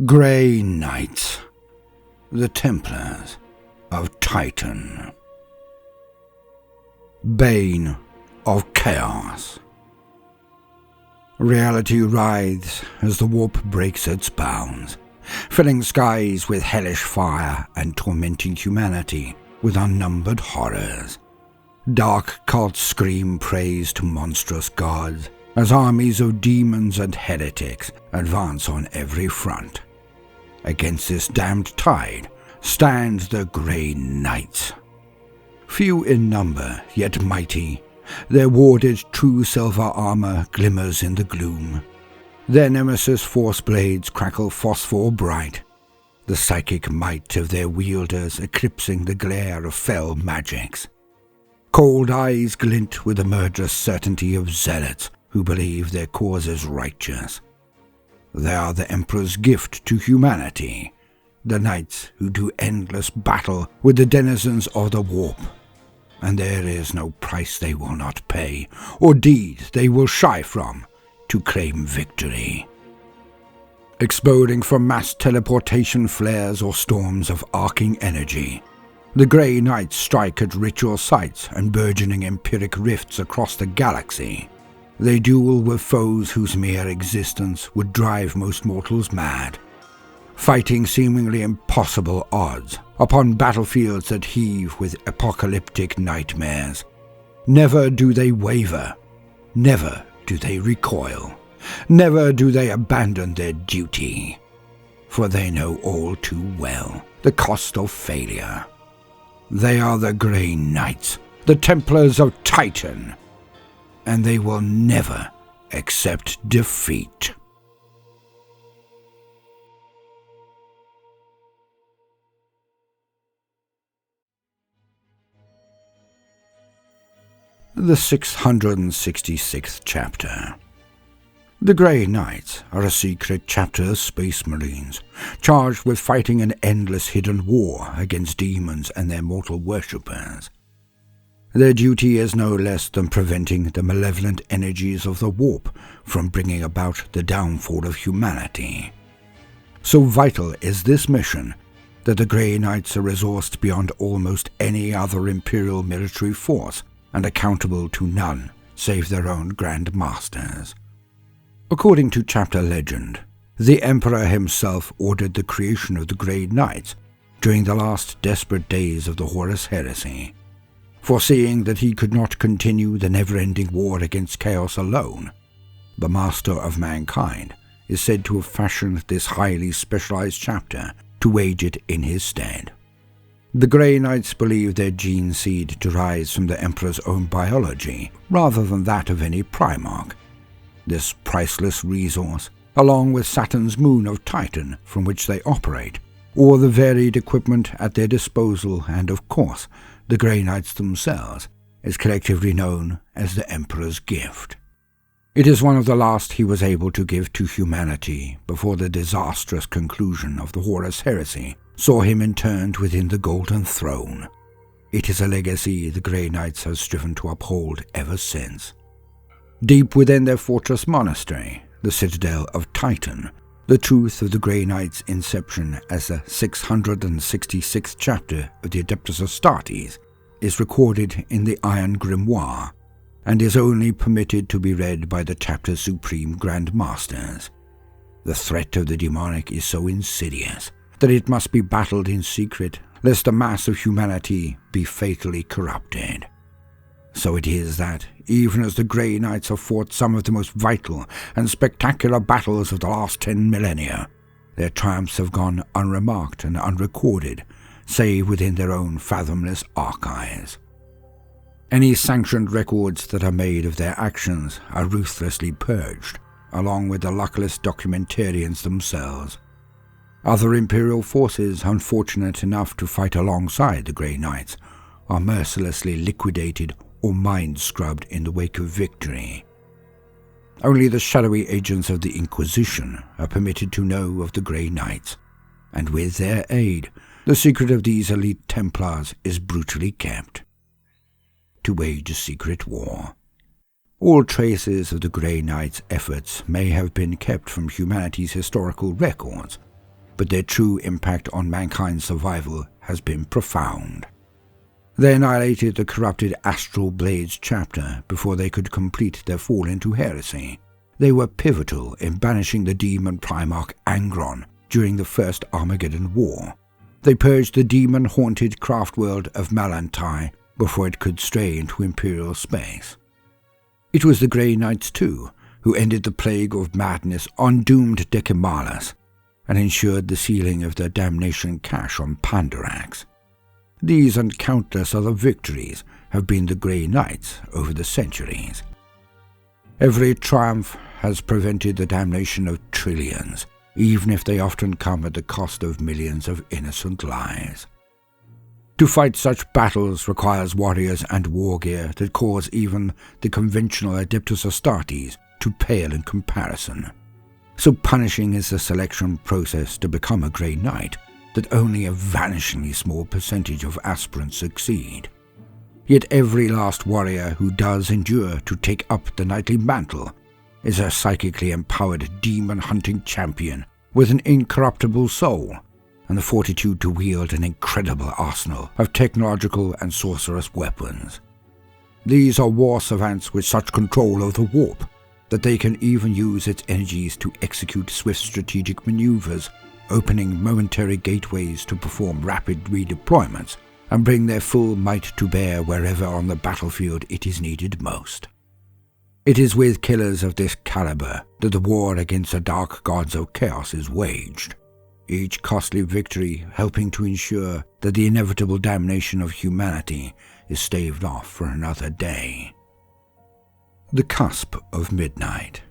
Grey Knights, the Templars of Titan. Bane of Chaos. Reality writhes as the warp breaks its bounds, filling skies with hellish fire and tormenting humanity with unnumbered horrors. Dark cults scream praise to monstrous gods as armies of demons and heretics advance on every front. Against this damned tide stands the Grey Knights. Few in number, yet mighty, their warded true silver armor glimmers in the gloom. Their nemesis force blades crackle phosphor bright, the psychic might of their wielders eclipsing the glare of fell magics. Cold eyes glint with the murderous certainty of zealots who believe their cause is righteous. They are the Emperor's gift to humanity, the knights who do endless battle with the denizens of the warp, and there is no price they will not pay, or deed they will shy from, to claim victory. Exploding from mass teleportation flares or storms of arcing energy, the Grey Knights strike at ritual sites and burgeoning empiric rifts across the galaxy. They duel with foes whose mere existence would drive most mortals mad, fighting seemingly impossible odds upon battlefields that heave with apocalyptic nightmares. Never do they waver, never do they recoil, never do they abandon their duty, for they know all too well the cost of failure. They are the Grey Knights, the Templars of Titan, and they will never accept defeat. The 666th chapter. The Grey Knights are a secret chapter of Space Marines, charged with fighting an endless hidden war against demons and their mortal worshippers. Their duty is no less than preventing the malevolent energies of the warp from bringing about the downfall of humanity. So vital is this mission that the Grey Knights are resourced beyond almost any other Imperial military force and accountable to none save their own Grand Masters. According to chapter legend, the Emperor himself ordered the creation of the Grey Knights during the last desperate days of the Horus Heresy, foreseeing that he could not continue the never-ending war against chaos alone. The Master of Mankind is said to have fashioned this highly specialized chapter to wage it in his stead. The Grey Knights believe their gene seed derives from the Emperor's own biology, rather than that of any Primarch. This priceless resource, along with Saturn's moon of Titan from which they operate, or the varied equipment at their disposal, and of course, the Grey Knights themselves, is collectively known as the Emperor's gift. It is one of the last he was able to give to humanity before the disastrous conclusion of the Horus Heresy saw him interned within the Golden Throne. It is a legacy the Grey Knights have striven to uphold ever since. Deep within their fortress monastery, the Citadel of Titan, the truth of the Grey Knights' inception as the 666th chapter of the Adeptus Astartes is recorded in the Iron Grimoire, and is only permitted to be read by the chapter's supreme Grand Masters. The threat of the demonic is so insidious that it must be battled in secret, lest the mass of humanity be fatally corrupted. So it is that, even as the Grey Knights have fought some of the most vital and spectacular battles of the last 10 millennia, their triumphs have gone unremarked and unrecorded, save within their own fathomless archives. Any sanctioned records that are made of their actions are ruthlessly purged, along with the luckless documentarians themselves. Other Imperial forces, unfortunate enough to fight alongside the Grey Knights, are mercilessly liquidated or mind-scrubbed in the wake of victory. Only the shadowy agents of the Inquisition are permitted to know of the Grey Knights, and with their aid, the secret of these elite Templars is brutally kept. To wage a secret war. All traces of the Grey Knights' efforts may have been kept from humanity's historical records, but their true impact on mankind's survival has been profound. They annihilated the corrupted Astral Blades chapter before they could complete their fall into heresy. They were pivotal in banishing the demon Primarch Angron during the First Armageddon War. They purged the demon-haunted craft world of Malantai before it could stray into Imperial space. It was the Grey Knights, too, who ended the plague of madness on doomed Decimalis and ensured the sealing of their damnation cache on Pandarax. These and countless other victories have been the Grey Knights over the centuries. Every triumph has prevented the damnation of trillions, even if they often come at the cost of millions of innocent lives. To fight such battles requires warriors and war gear that cause even the conventional Adeptus Astartes to pale in comparison. So punishing is the selection process to become a Grey Knight that only a vanishingly small percentage of aspirants succeed. Yet every last warrior who does endure to take up the knightly mantle is a psychically empowered demon-hunting champion with an incorruptible soul and the fortitude to wield an incredible arsenal of technological and sorcerous weapons. These are war savants with such control of the warp that they can even use its energies to execute swift strategic maneuvers, opening momentary gateways to perform rapid redeployments and bring their full might to bear wherever on the battlefield it is needed most. It is with killers of this caliber that the war against the dark gods of chaos is waged, each costly victory helping to ensure that the inevitable damnation of humanity is staved off for another day. The cusp of midnight.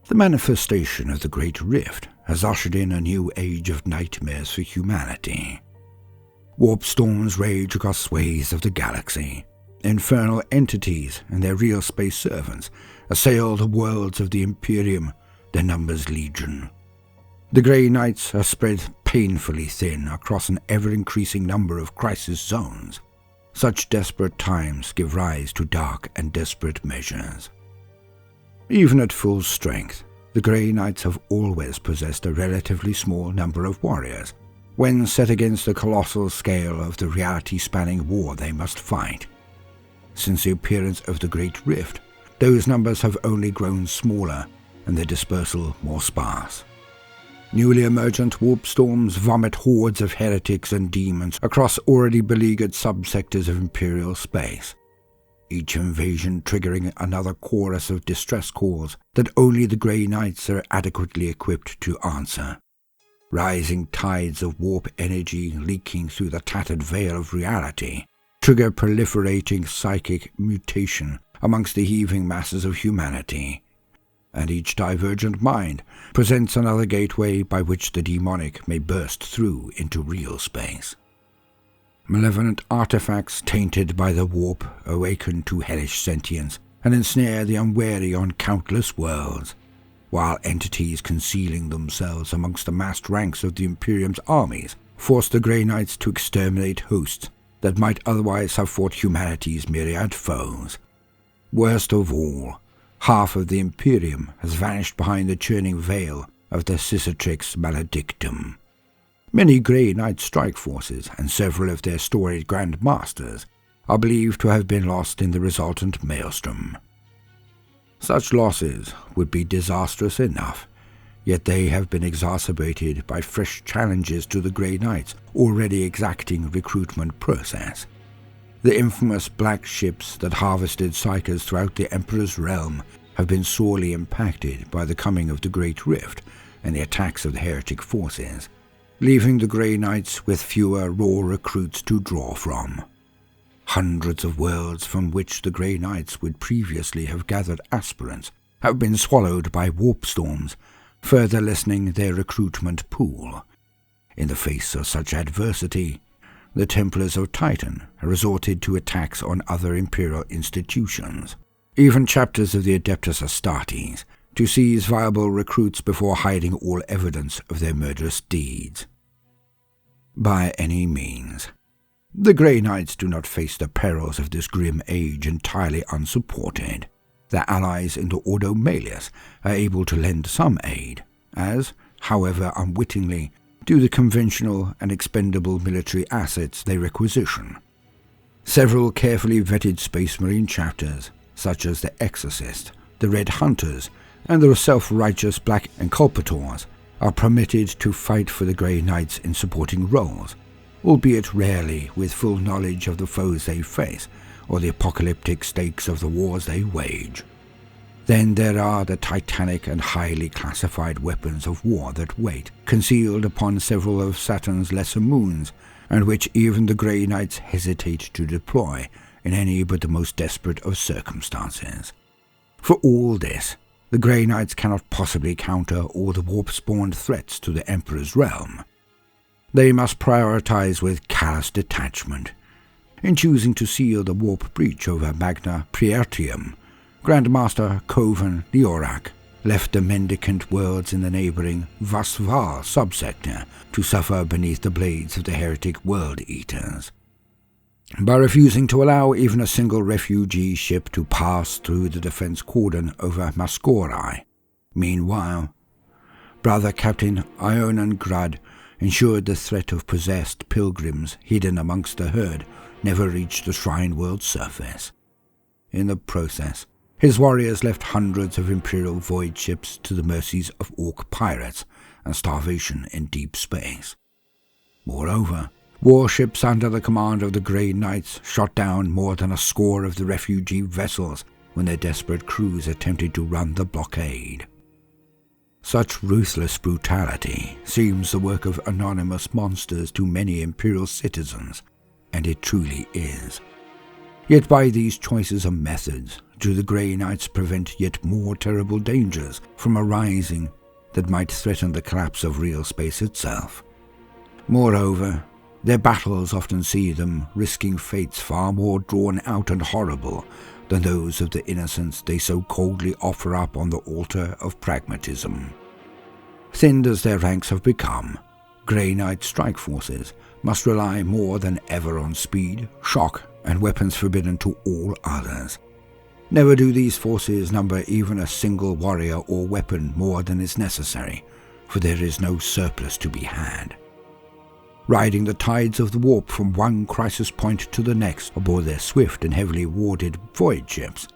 The manifestation of the Great Rift has ushered in a new age of nightmares for humanity. Warp storms rage across swathes of the galaxy. Infernal entities and their real space servants assail the worlds of the Imperium, their numbers legion. The Grey Knights are spread painfully thin across an ever-increasing number of crisis zones. Such desperate times give rise to dark and desperate measures. Even at full strength, the Grey Knights have always possessed a relatively small number of warriors, when set against the colossal scale of the reality-spanning war they must fight. Since the appearance of the Great Rift, those numbers have only grown smaller and their dispersal more sparse. Newly emergent warp storms vomit hordes of heretics and demons across already beleaguered subsectors of Imperial space, each invasion triggering another chorus of distress calls that only the Grey Knights are adequately equipped to answer. Rising tides of warp energy leaking through the tattered veil of reality trigger proliferating psychic mutation amongst the heaving masses of humanity, and each divergent mind presents another gateway by which the demonic may burst through into real space. Malevolent artifacts tainted by the warp awaken to hellish sentience and ensnare the unwary on countless worlds, while entities concealing themselves amongst the massed ranks of the Imperium's armies force the Grey Knights to exterminate hosts that might otherwise have fought humanity's myriad foes. Worst of all, half of the Imperium has vanished behind the churning veil of the Cicatrix Maledictum. Many Grey Knight strike forces and several of their storied Grand Masters are believed to have been lost in the resultant maelstrom. Such losses would be disastrous enough, yet they have been exacerbated by fresh challenges to the Grey Knights' already exacting recruitment process. The infamous black ships that harvested psykers throughout the Emperor's realm have been sorely impacted by the coming of the Great Rift and the attacks of the heretic forces, leaving the Grey Knights with fewer raw recruits to draw from. Hundreds of worlds from which the Grey Knights would previously have gathered aspirants have been swallowed by warp storms, further lessening their recruitment pool. In the face of such adversity, the Templars of Titan have resorted to attacks on other imperial institutions, even chapters of the Adeptus Astartes, to seize viable recruits before hiding all evidence of their murderous deeds. By any means, the Grey Knights do not face the perils of this grim age entirely unsupported. Their allies in the Ordo Malleus are able to lend some aid, as, however unwittingly, to the conventional and expendable military assets they requisition. Several carefully vetted Space Marine chapters, such as the Exorcist, the Red Hunters, and the self-righteous Black Inculpators, are permitted to fight for the Grey Knights in supporting roles, albeit rarely with full knowledge of the foes they face or the apocalyptic stakes of the wars they wage. Then there are the titanic and highly classified weapons of war that wait, concealed upon several of Saturn's lesser moons, and which even the Grey Knights hesitate to deploy in any but the most desperate of circumstances. For all this, the Grey Knights cannot possibly counter all the warp-spawned threats to the Emperor's realm. They must prioritize with callous detachment. In choosing to seal the warp breach over Magna Praetorium, Grandmaster Coven Leorak left the mendicant worlds in the neighboring Vasval subsector to suffer beneath the blades of the heretic world-eaters. By refusing to allow even a single refugee ship to pass through the defense cordon over Mascorai, meanwhile, Brother Captain Ionengrad ensured the threat of possessed pilgrims hidden amongst the herd never reached the Shrine World's surface. In the process, his warriors left hundreds of Imperial void ships to the mercies of orc pirates and starvation in deep space. Moreover, warships under the command of the Grey Knights shot down more than a score of the refugee vessels when their desperate crews attempted to run the blockade. Such ruthless brutality seems the work of anonymous monsters to many Imperial citizens, and it truly is. Yet by these choices of methods do the Grey Knights prevent yet more terrible dangers from arising that might threaten the collapse of real space itself. Moreover, their battles often see them risking fates far more drawn out and horrible than those of the innocents they so coldly offer up on the altar of pragmatism. Thinned as their ranks have become, Grey Knight strike forces must rely more than ever on speed, shock, and weapons forbidden to all others. Never do these forces number even a single warrior or weapon more than is necessary, for there is no surplus to be had. Riding the tides of the warp from one crisis point to the next aboard their swift and heavily warded void ships,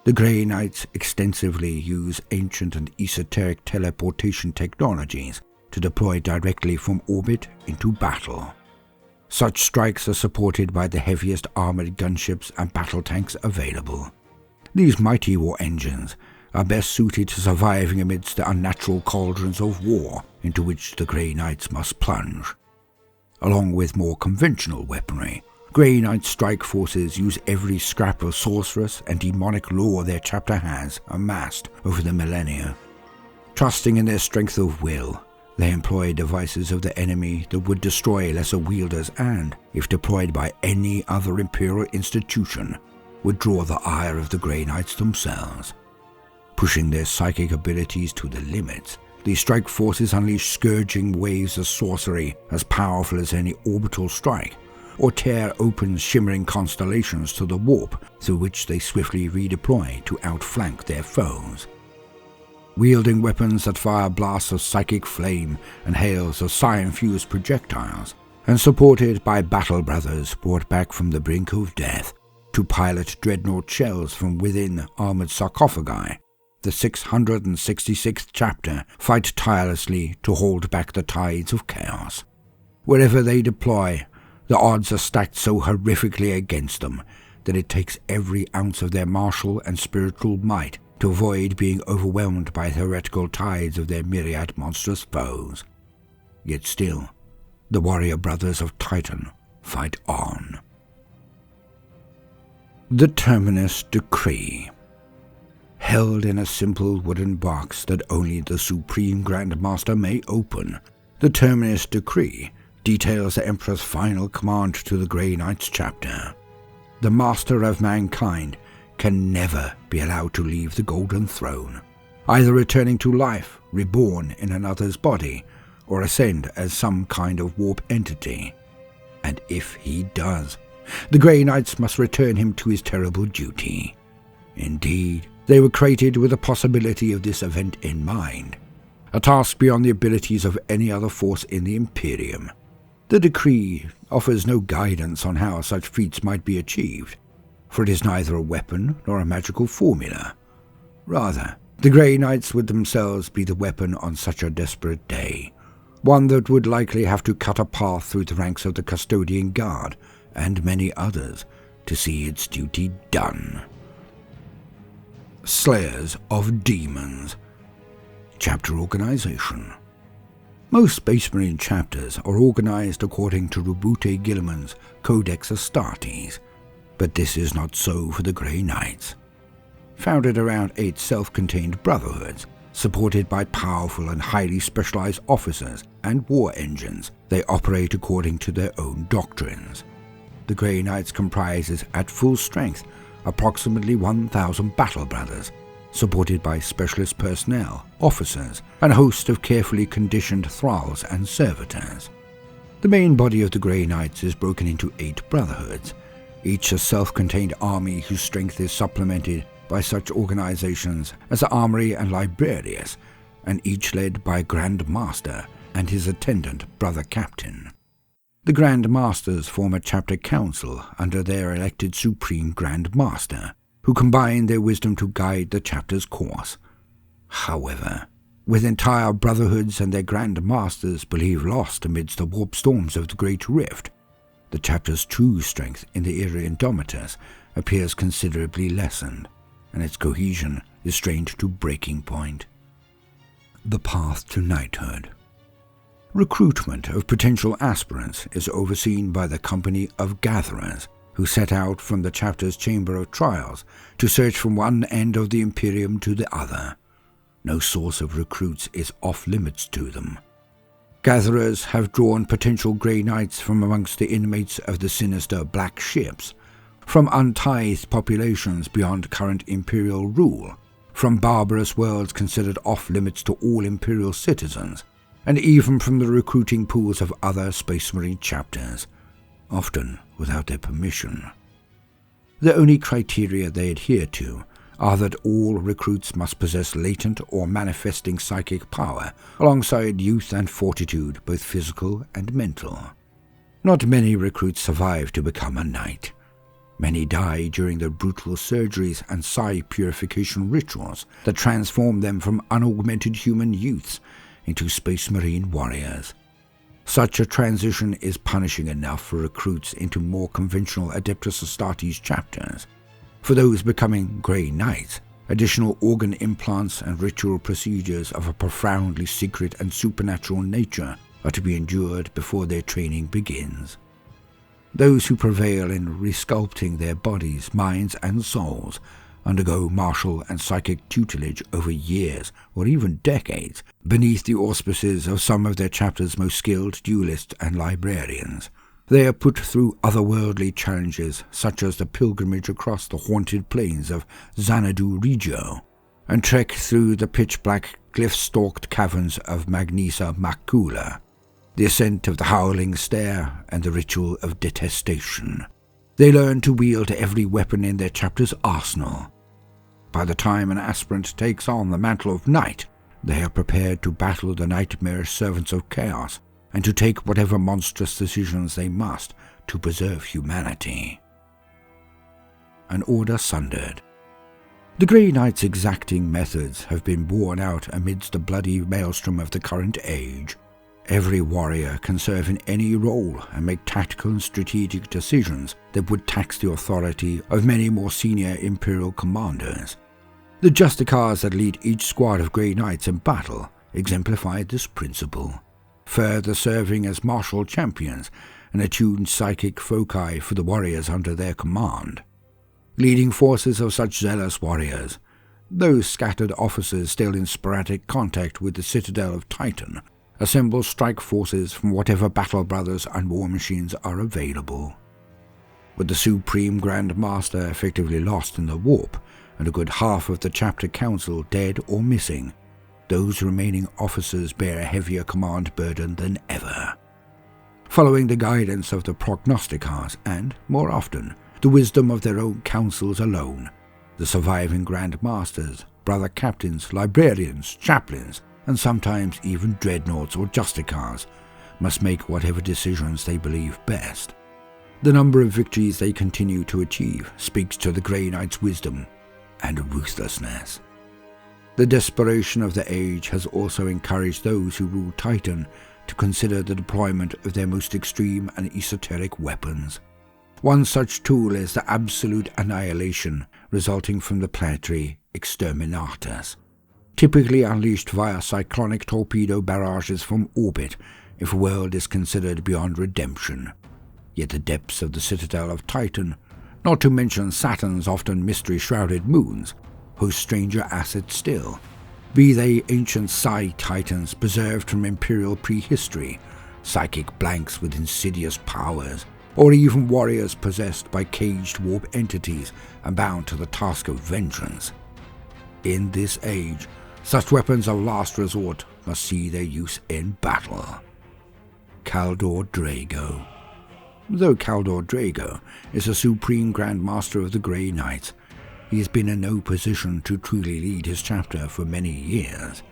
the Grey Knights extensively use ancient and esoteric teleportation technologies to deploy directly from orbit into battle. Such strikes are supported by the heaviest armored gunships and battle tanks available. These mighty war engines are best suited to surviving amidst the unnatural cauldrons of war into which the Grey Knights must plunge. Along with more conventional weaponry, Grey Knight strike forces use every scrap of sorceress and demonic lore their chapter has amassed over the millennia. Trusting in their strength of will, they employ devices of the enemy that would destroy lesser wielders and, if deployed by any other Imperial institution, would draw the ire of the Grey Knights themselves. Pushing their psychic abilities to the limits, these strike forces unleash scourging waves of sorcery as powerful as any orbital strike, or tear open shimmering constellations to the warp through which they swiftly redeploy to outflank their foes. Wielding weapons that fire blasts of psychic flame and hails of psi-infused projectiles, and supported by battle brothers brought back from the brink of death to pilot dreadnought shells from within armored sarcophagi, the 666th chapter fight tirelessly to hold back the tides of chaos. Wherever they deploy, the odds are stacked so horrifically against them that it takes every ounce of their martial and spiritual might to avoid being overwhelmed by the heretical tides of their myriad monstrous foes. Yet still, the warrior brothers of Titan fight on. The Terminus Decree. Held in a simple wooden box that only the Supreme Grand Master may open, the Terminus Decree details the Emperor's final command to the Grey Knights chapter. The Master of Mankind can never be allowed to leave the Golden Throne, either returning to life, reborn in another's body, or ascend as some kind of warp entity. And if he does, the Grey Knights must return him to his terrible duty. Indeed, they were created with the possibility of this event in mind. a task beyond the abilities of any other force in the Imperium. The decree offers no guidance on how such feats might be achieved, for it is neither a weapon nor a magical formula. Rather, the Grey Knights would themselves be the weapon on such a desperate day, one that would likely have to cut a path through the ranks of the Custodian Guard and many others to see its duty done. Slayers of Demons. Chapter Organization. Most Space Marine chapters are organized according to Robute Guilliman's Codex Astartes, but this is not so for the Grey Knights. Founded around 8 self-contained brotherhoods, supported by powerful and highly specialized officers and war engines, they operate according to their own doctrines. The Grey Knights comprises, at full strength, approximately 1,000 battle brothers, supported by specialist personnel, officers, and a host of carefully conditioned thralls and servitors. The main body of the Grey Knights is broken into 8 brotherhoods, each a self-contained army whose strength is supplemented by such organizations as the Armory and Librarius, and each led by Grand Master and his attendant brother captain. The Grand Masters form a chapter council under their elected Supreme Grand Master, who combine their wisdom to guide the chapter's course. However, with entire brotherhoods and their Grand Masters believed lost amidst the warp storms of the Great Rift, the chapter's true strength in the era Indomitus appears considerably lessened, and its cohesion is strained to breaking point. The path to knighthood. Recruitment of potential aspirants is overseen by the Company of Gatherers, who set out from the chapter's Chamber of Trials to search from one end of the Imperium to the other. No source of recruits is off-limits to them. Gatherers have drawn potential Grey Knights from amongst the inmates of the sinister Black Ships, from untithed populations beyond current Imperial rule, from barbarous worlds considered off-limits to all Imperial citizens, and even from the recruiting pools of other Space Marine chapters, often without their permission. The only criteria they adhere to are that all recruits must possess latent or manifesting psychic power, alongside youth and fortitude, both physical and mental. Not many recruits survive to become a knight. Many die during the brutal surgeries and psi purification rituals that transform them from unaugmented human youths into Space Marine warriors. Such a transition is punishing enough for recruits into more conventional Adeptus Astartes chapters. For those becoming Grey Knights, additional organ implants and ritual procedures of a profoundly secret and supernatural nature are to be endured before their training begins. Those who prevail in resculpting their bodies, minds, and souls undergo martial and psychic tutelage over years or even decades beneath the auspices of some of their chapter's most skilled duelists and librarians. They are put through otherworldly challenges such as the pilgrimage across the haunted plains of Xanadu Regio, and trek through the pitch-black glyph-stalked caverns of Magnesa Macula, the ascent of the Howling Stair and the ritual of detestation. They learn to wield every weapon in their chapter's arsenal. By the time an aspirant takes on the mantle of knight, they are prepared to battle the nightmare servants of chaos and to take whatever monstrous decisions they must to preserve humanity. An order sundered. The Grey Knight's exacting methods have been borne out amidst the bloody maelstrom of the current age. Every warrior can serve in any role and make tactical and strategic decisions that would tax the authority of many more senior Imperial commanders. The Justicars that lead each squad of Grey Knights in battle exemplify this principle, further serving as martial champions and attuned psychic foci for the warriors under their command. Leading forces of such zealous warriors, those scattered officers still in sporadic contact with the Citadel of Titan, assemble strike forces from whatever battle brothers and war machines are available. With the Supreme Grand Master effectively lost in the warp, and a good half of the chapter council dead or missing, those remaining officers bear a heavier command burden than ever. Following the guidance of the prognosticars and, more often, the wisdom of their own councils alone, the surviving Grand Masters, brother captains, librarians, chaplains, and sometimes even dreadnoughts or justicars, must make whatever decisions they believe best. The number of victories they continue to achieve speaks to the Grey Knight's wisdom and ruthlessness. The desperation of the age has also encouraged those who rule Titan to consider the deployment of their most extreme and esoteric weapons. One such tool is the absolute annihilation resulting from the planetary exterminatus, typically unleashed via cyclonic torpedo barrages from orbit if a world is considered beyond redemption. Yet the depths of the citadel of Titan, not to mention Saturn's often mystery-shrouded moons, host stranger assets still, be they ancient Psi-Titans preserved from Imperial prehistory, psychic blanks with insidious powers, or even warriors possessed by caged warp entities and bound to the task of vengeance. In this age, such weapons of last resort must see their use in battle. Kaldor Drago. Though Kaldor Drago is a supreme Grand Master of the Grey Knights, he has been in no position to truly lead his chapter for many years.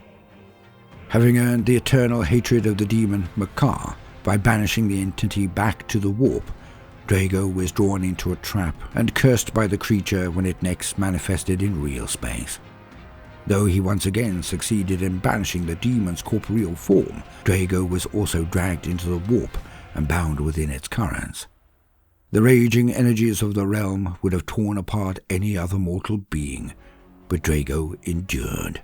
Having earned the eternal hatred of the demon Makar by banishing the entity back to the warp, Drago was drawn into a trap and cursed by the creature when it next manifested in real space. Though he once again succeeded in banishing the demon's corporeal form, Drago was also dragged into the warp and bound within its currents. The raging energies of the realm would have torn apart any other mortal being, but Drago endured.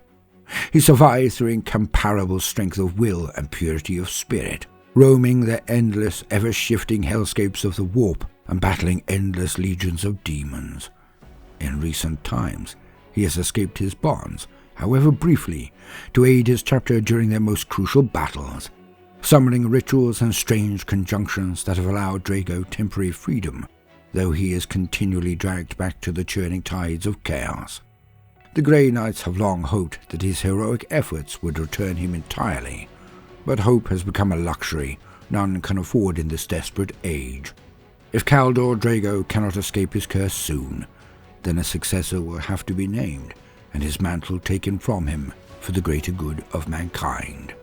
He survived through incomparable strength of will and purity of spirit, roaming the endless, ever-shifting hellscapes of the warp and battling endless legions of demons. In recent times, he has escaped his bonds, however briefly, to aid his chapter during their most crucial battles, summoning rituals and strange conjunctions that have allowed Drago temporary freedom, though he is continually dragged back to the churning tides of chaos. The Grey Knights have long hoped that his heroic efforts would return him entirely, but hope has become a luxury none can afford in this desperate age. If Kaldor Drago cannot escape his curse soon, then a successor will have to be named, and his mantle taken from him for the greater good of mankind.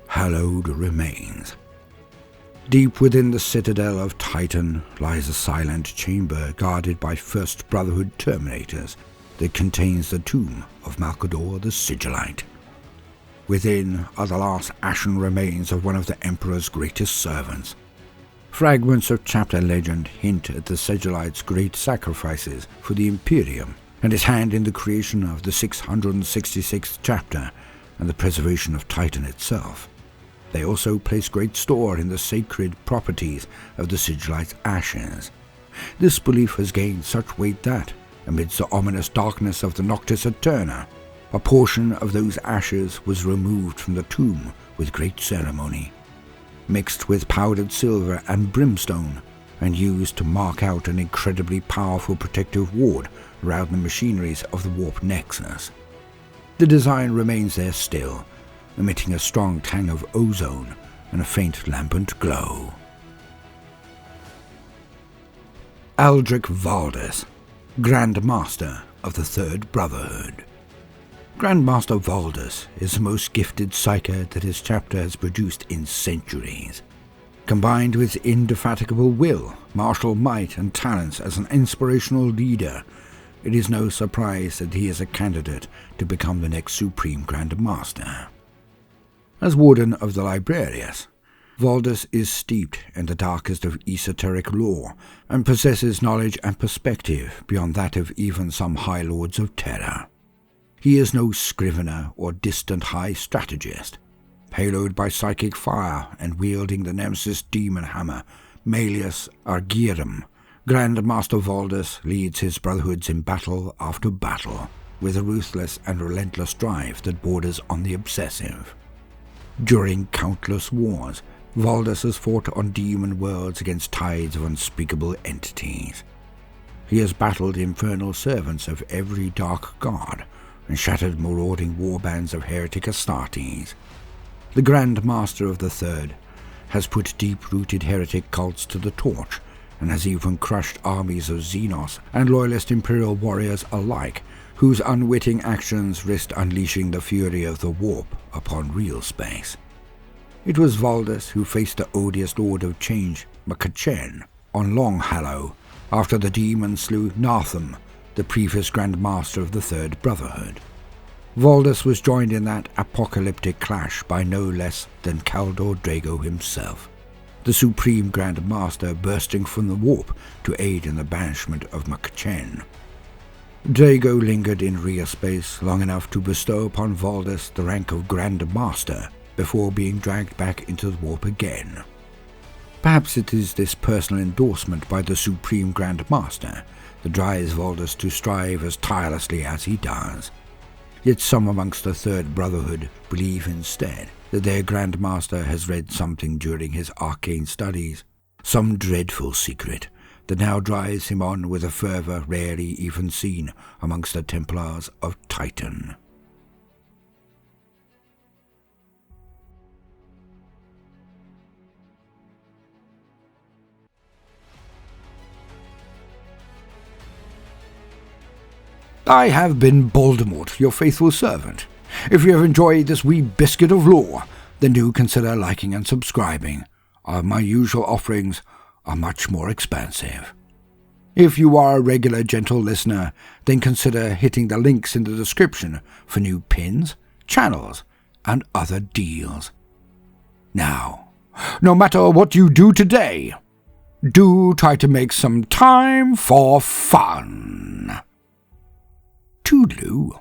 Hallowed remains. Deep within the citadel of Titan lies a silent chamber guarded by First Brotherhood Terminators that contains the tomb of Malcador the Sigillite. Within are the last ashen remains of one of the Emperor's greatest servants. Fragments of chapter legend hint at the Sigillite's great sacrifices for the Imperium and his hand in the creation of the 666th chapter and the preservation of Titan itself. They also place great store in the sacred properties of the Sigillite's ashes. This belief has gained such weight that, amidst the ominous darkness of the Noctis Eterna, a portion of those ashes was removed from the tomb with great ceremony, mixed with powdered silver and brimstone, and used to mark out an incredibly powerful protective ward around the machineries of the warp nexus. The design remains there still, emitting a strong tang of ozone and a faint lambent glow. Aldrich Valdis, Grand Master of the Third Brotherhood. Grand Master Valdis is the most gifted psyker that his chapter has produced in centuries. Combined with indefatigable will, martial might, and talents as an inspirational leader, it is no surprise that he is a candidate to become the next Supreme Grand Master. As Warden of the Librarius, Valdis is steeped in the darkest of esoteric lore and possesses knowledge and perspective beyond that of even some High Lords of Terror. He is no scrivener or distant high strategist. Hallowed by psychic fire and wielding the nemesis demon hammer, Malleus Argyrum, Grand Master Valdis leads his brotherhoods in battle after battle, with a ruthless and relentless drive that borders on the obsessive. During countless wars, Valdis has fought on demon worlds against tides of unspeakable entities. He has battled infernal servants of every dark god, and shattered marauding warbands of heretic Astartes. The Grand Master of the Third has put deep-rooted heretic cults to the torch, and has even crushed armies of Xenos and loyalist Imperial warriors alike whose unwitting actions risked unleashing the fury of the warp upon real space. It was Valdis who faced the odious Lord of Change, McCachen, on Long Hallowed, after the demon slew Natham, the previous Grand Master of the Third Brotherhood. Valdis was joined in that apocalyptic clash by no less than Kaldor Drago himself, the Supreme Grand Master bursting from the warp to aid in the banishment of McCachen. Drago lingered in real space long enough to bestow upon Valdis the rank of Grand Master before being dragged back into the warp again. Perhaps it is this personal endorsement by the Supreme Grand Master that drives Valdis to strive as tirelessly as he does. Yet some amongst the Third Brotherhood believe instead that their Grand Master has read something during his arcane studies, some dreadful secret that now drives him on with a fervour rarely even seen amongst the Templars of Titan. I have been Baldermort, your faithful servant. If you have enjoyed this wee biscuit of lore, then do consider liking and subscribing. My usual offerings are much more expansive. If you are a regular gentle listener, then consider hitting the links in the description for new pins, channels, and other deals. Now, no matter what you do today, do try to make some time for fun. Toodaloo.